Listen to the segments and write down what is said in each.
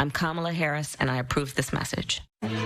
I'm Kamala Harris, and I approve this message.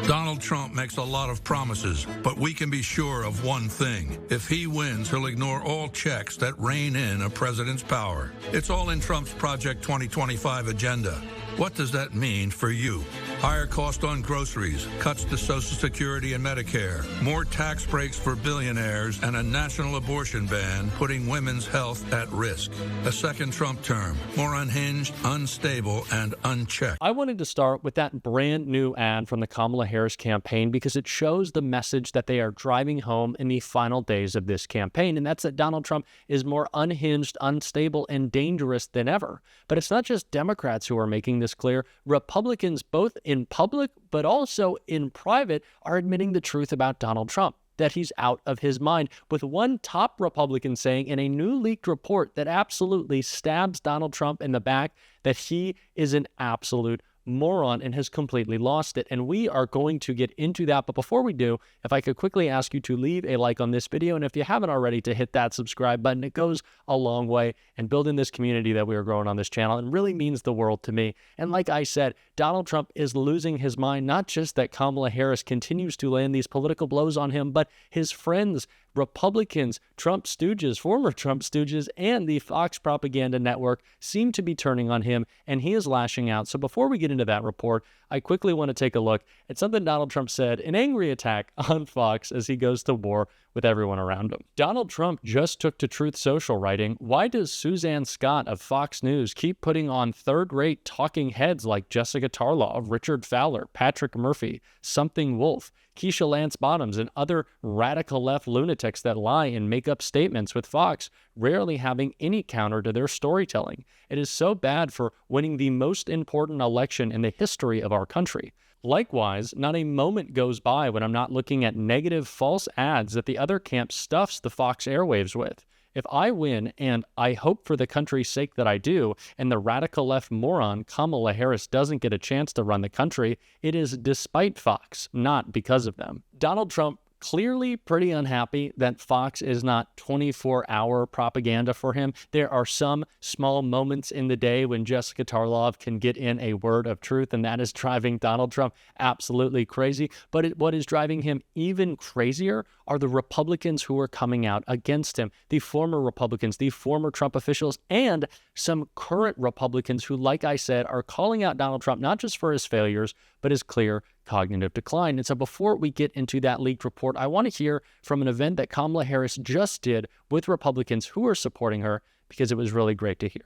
Donald Trump makes a lot of promises, but we can be sure of one thing. If he wins, he'll ignore all checks that rein in a president's power. It's all in Trump's Project 2025 agenda. What does that mean for you? Higher cost on groceries, cuts to Social Security and Medicare, more tax breaks for billionaires, and a national abortion ban putting women's health at risk. A second Trump term, more unhinged, unstable, and unchecked. I wanted to start with that brand new ad from the Kamala Harris campaign because it shows the message that they are driving home in the final days of this campaign, and that's that Donald Trump is more unhinged, unstable, and dangerous than ever. But it's not just Democrats who are making this clear. Republicans, both in public but also in private, are admitting the truth about Donald Trump, that he's out of his mind, with one top Republican saying in a new leaked report that absolutely stabs Donald Trump in the back that he is an absolute moron and has completely lost it. And we are going to get into that. But before we do, if I could quickly ask you to leave a like on this video, and if you haven't already, to hit that subscribe button. It goes a long way in building this community that we are growing on this channel and really means the world to me. And like I said, Donald Trump is losing his mind. Not just that Kamala Harris continues to land these political blows on him, but his friends, Republicans, Trump stooges, former Trump stooges, and the Fox propaganda network seem to be turning on him, and he is lashing out. So before we get into that report, I quickly want to take a look at something Donald Trump said, an angry attack on Fox as he goes to war with everyone around him. Donald Trump just took to Truth Social, writing, "Why does Suzanne Scott of Fox News keep putting on third-rate talking heads like Jessica Tarlaw, Richard Fowler, Patrick Murphy, Something Wolf, Keisha Lance Bottoms, and other radical left lunatics that lie and make up statements, with Fox rarely having any counter to their storytelling? It is so bad for winning the most important election in the history of our country. Likewise, not a moment goes by when I'm not looking at negative false ads that the other camp stuffs the Fox airwaves with. If I win, and I hope for the country's sake that I do, and the radical left moron Kamala Harris doesn't get a chance to run the country, it is despite Fox, not because of them." Donald Trump clearly pretty unhappy that Fox is not 24-hour propaganda for him. There are some small moments in the day when Jessica Tarlov can get in a word of truth, and that is driving Donald Trump absolutely crazy. But what is driving him even crazier are the Republicans who are coming out against him, the former Republicans, the former Trump officials, and some current Republicans who, like I said, are calling out Donald Trump not just for his failures, but his clear cognitive decline. And so before we get into that leaked report, I want to hear from an event that Kamala Harris just did with Republicans who are supporting her, because it was really great to hear.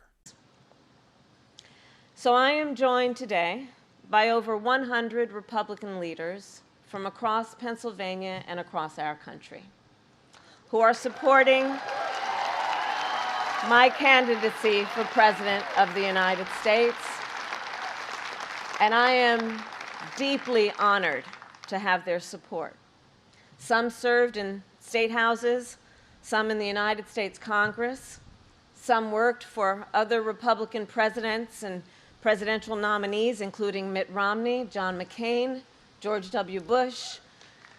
So I am joined today by over 100 Republican leaders from across Pennsylvania and across our country who are supporting my candidacy for President of the United States. And I am deeply honored to have their support. Some served in state houses, some in the United States Congress, some worked for other Republican presidents and presidential nominees, including Mitt Romney, John McCain, George W. Bush,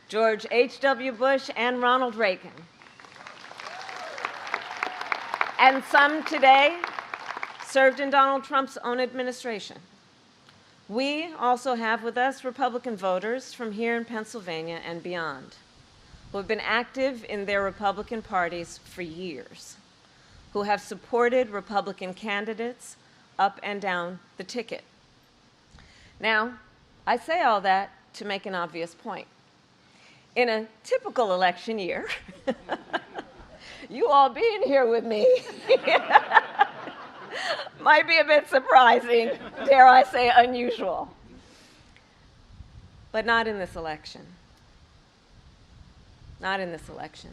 George H.W. Bush, and Ronald Reagan. And some today served in Donald Trump's own administration. We also have with us Republican voters from here in Pennsylvania and beyond, who have been active in their Republican parties for years, who have supported Republican candidates up and down the ticket. Now, I say all that to make an obvious point. In a typical election year, you all being here with me might be a bit surprising, dare I say unusual. But not in this election. Not in this election.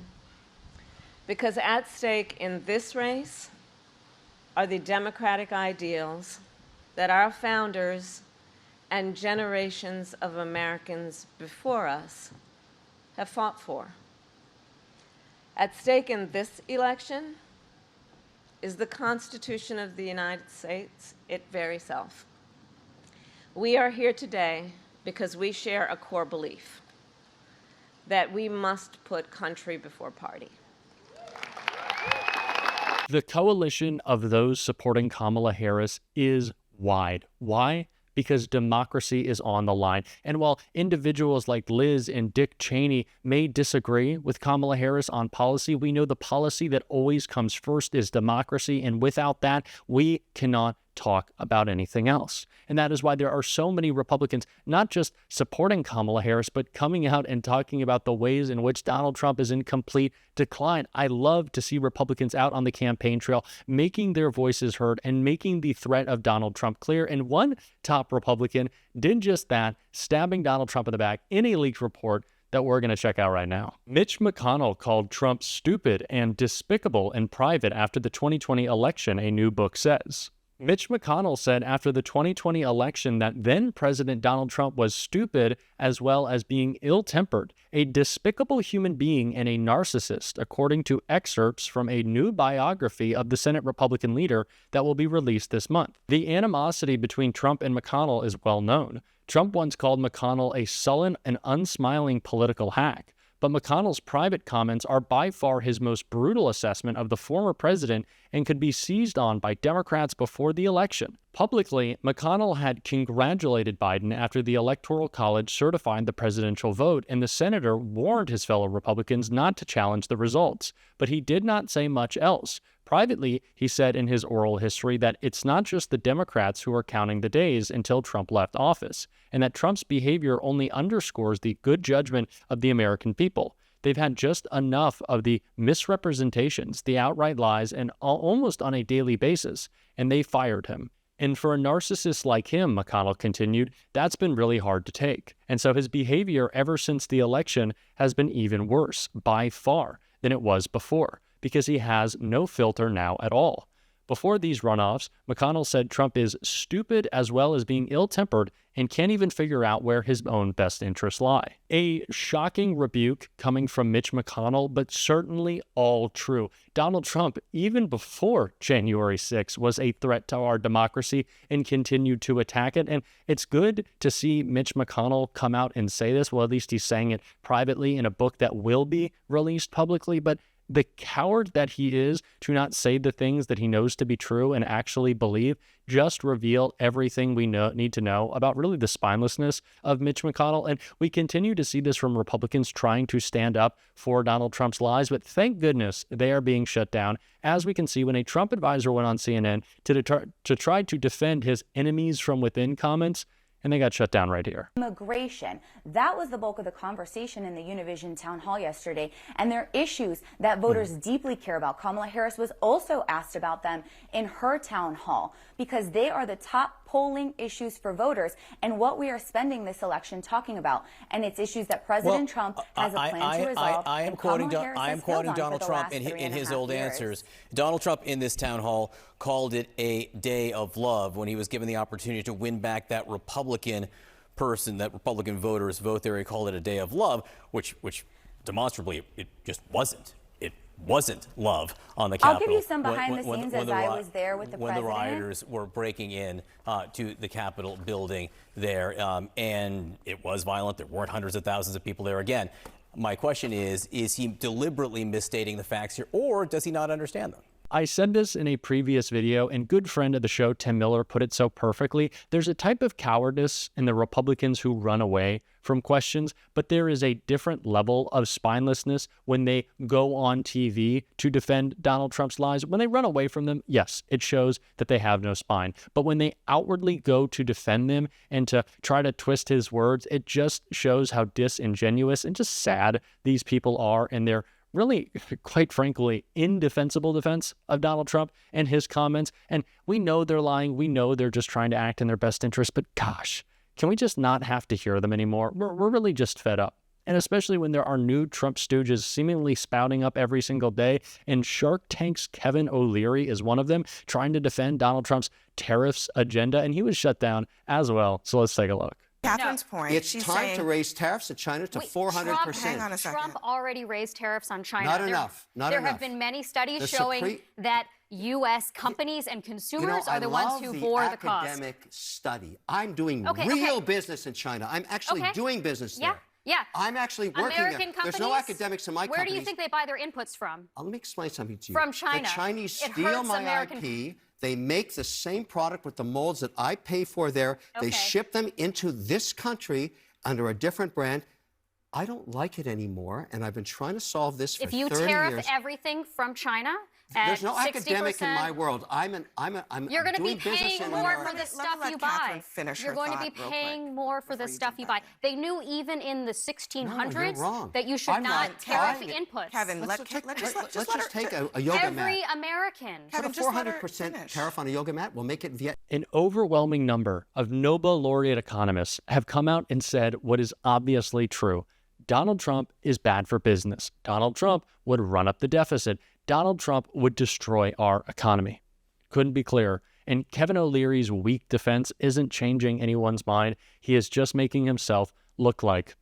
Because at stake in this race are the democratic ideals that our founders and generations of Americans before us have fought for. At stake in this election is the Constitution of the United States, its very self. We are here today because we share a core belief that we must put country before party. The coalition of those supporting Kamala Harris is wide. Why? because democracy is on the line. And while individuals like Liz and Dick Cheney may disagree with Kamala Harris on policy, we know the policy that always comes first is democracy. And without that, we cannot talk about anything else. And that is why there are so many Republicans not just supporting Kamala Harris, but coming out and talking about the ways in which Donald Trump is in complete decline. I love to see Republicans out on the campaign trail, making their voices heard and making the threat of Donald Trump clear. And one top Republican did just that, stabbing Donald Trump in the back in a leaked report that we're going to check out right now. Mitch McConnell called Trump stupid and despicable in private after the 2020 election, a new book says. Mitch McConnell said after the 2020 election that then President Donald Trump was stupid as well as being ill-tempered, a despicable human being and a narcissist, according to excerpts from a new biography of the Senate Republican leader that will be released this month. The animosity between Trump and McConnell is well known. Trump once called McConnell a sullen and unsmiling political hack. But McConnell's private comments are by far his most brutal assessment of the former president and could be seized on by Democrats before the election. Publicly, McConnell had congratulated Biden after the Electoral College certified the presidential vote, and the senator warned his fellow Republicans not to challenge the results. But he did not say much else. Privately, he said in his oral history that it's not just the Democrats who are counting the days until Trump left office, and that Trump's behavior only underscores the good judgment of the American people. They've had just enough of the misrepresentations, the outright lies, and almost on a daily basis, and they fired him. And for a narcissist like him, McConnell continued, that's been really hard to take. And so his behavior ever since the election has been even worse, by far, than it was before, because he has no filter now at all. Before these runoffs, McConnell said Trump is stupid as well as being ill-tempered and can't even figure out where his own best interests lie. A shocking rebuke coming from Mitch McConnell, but certainly all true. Donald Trump, even before January 6th, was a threat to our democracy and continued to attack it. And it's good to see Mitch McConnell come out and say this. Well, at least he's saying it privately in a book that will be released publicly, but the coward that he is to not say the things that he knows to be true and actually believe just reveal everything we need to know about really the spinelessness of Mitch McConnell. And we continue to see this from Republicans trying to stand up for Donald Trump's lies, but thank goodness they are being shut down, as we can see when a Trump advisor went on CNN to try to defend his enemies from within comments, and they got shut down right here. Immigration. That was the bulk of the conversation in the Univision town hall yesterday, and they're issues that voters deeply care about. Kamala Harris was also asked about them in her town hall because they are the top polling issues for voters and what we are spending this election talking about. And it's issues that President Trump has a plan to resolve. I am quoting Donald Trump in his old answers. Donald Trump in this town hall called it a day of love when he was given the opportunity to win back that Republican person, that Republican voters vote there. He called it a day of love, which demonstrably it just wasn't. It wasn't love on the Capitol. I'll give you some behind the scenes as I was there with the president. When the rioters were breaking in to the Capitol building there, and it was violent. There weren't hundreds of thousands of people there. Again, my question is he deliberately misstating the facts here, or does he not understand them? I said this in a previous video, and good friend of the show, Tim Miller, put it so perfectly. There's a type of cowardice in the Republicans who run away from questions, but there is a different level of spinelessness when they go on TV to defend Donald Trump's lies. When they run away from them, yes, it shows that they have no spine. But when they outwardly go to defend them and to try to twist his words, it just shows how disingenuous and just sad these people are in their really, quite frankly, indefensible defense of Donald Trump and his comments. And we know they're lying. We know they're just trying to act in their best interest. But gosh, can we just not have to hear them anymore? We're really just fed up. And especially when there are new Trump stooges seemingly spouting up every single day. And Shark Tank's Kevin O'Leary is one of them, trying to defend Donald Trump's tariffs agenda. And he was shut down as well. So let's take a look. Catherine's point. It's time to raise tariffs to China to 400%. Hang on a second. Trump already raised tariffs on China. Not enough. There have been many studies showing that U.S. companies and consumers are the ones who bore the cost. Academic study. I'm doing real business in China. I'm actually doing business there. Yeah. I'm actually working American there. There's no academics in my company. Where do you think they buy their inputs from? Let me explain something to you. From China. The Chinese It steal hurts my American... IP. They make the same product with the molds that I pay for there. Okay. They ship them into this country under a different brand. I don't like it anymore, and I've been trying to solve this for 30 years. If you tariff everything from China at There's no 60%, academic in my world. You're going to be doing business paying in more America. for the stuff you buy. You're going to be paying more for the stuff you buy. They knew even in the 1600s that you should not tariff inputs. Kevin, let's just take a yoga mat. Every American. Put a 400% tariff on a yoga mat. We'll make it via. An overwhelming number of Nobel laureate economists have come out and said what is obviously true. Donald Trump is bad for business. Donald Trump would run up the deficit. Donald Trump would destroy our economy. Couldn't be clearer. And Kevin O'Leary's weak defense isn't changing anyone's mind. He is just making himself look like,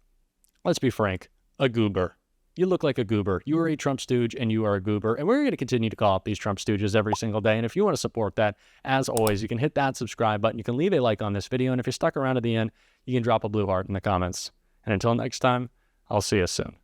let's be frank, a goober. You look like a goober. You are a Trump stooge and you are a goober. And we're going to continue to call out these Trump stooges every single day. And if you want to support that, as always, you can hit that subscribe button. You can leave a like on this video. And if you're stuck around to the end, you can drop a blue heart in the comments. And until next time, I'll see you soon.